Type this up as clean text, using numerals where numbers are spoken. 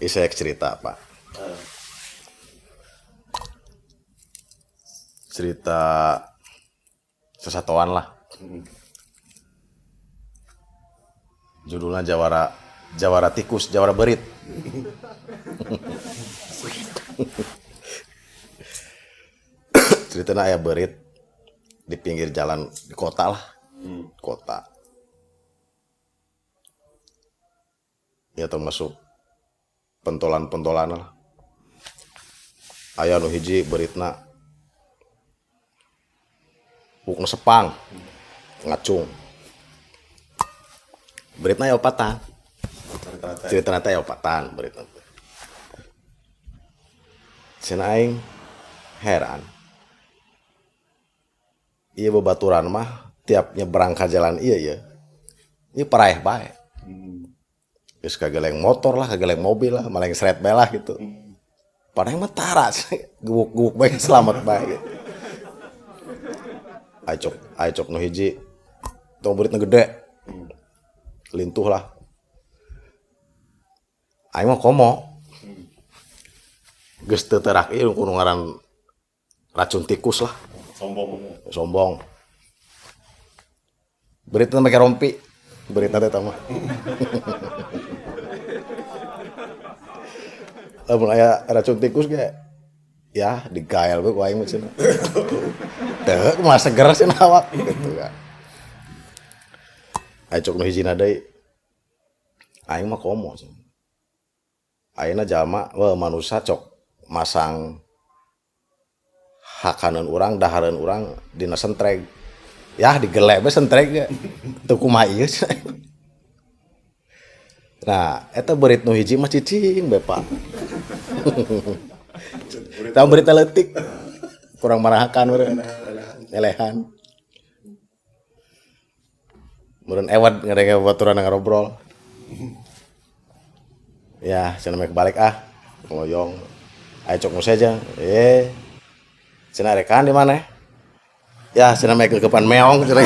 Saya cerita Pak. Cerita sesatuan lah. Judulnya Jawara Tikus, Jawara Berit. Ceritanya ayah berit di pinggir jalan di kota lah. Kota. Ya termasuk pentolan-pentolan lah. Ayah nu hiji beritna bukna sepang ngacung. Beritna ya opatan. Ceritana teh ya opatan beritna. Cenah aing heran. Ieu babaturan mah tiap nyebrang ka jalan ieu ya. Ieu paraeh bae. Geus kageleng motor lah, kageleng mobil lah, malah seret bae lah gitu. Paraeh mah tara, guguk bae selamat bae gitu. Aicok nu hiji tong beritna gede. Lintuh lah. Aing mah komo. Geus teu terak ieu kudu ngaran racun tikus lah. Sombong. Beritna make rompi. Beritna teh mah. Lamun aya racun tikus ge ya digael we ku aing mah cenah. Teu mah seger cenah awak gitu kan. Aicok nu hijina deui. Aing mah komo cenah. Ayeuna jalma manusia cok masang hakaneun urang, dahareun urang dina sentreg. Yah digelek we sentreg ge. Teu kumaha ieu cenah. Nah, eta berit nu hiji mah cicing bae Pak. Tah berit leutik. Kurang marahakan meureun. Elehan. Meureun ewed ngarenge babaturan ngarobrol. Ya, cenah make balik ngoyong. Aicok nu saja. Cenah rekan di mana? Ya, cenah make kepan meong cenah.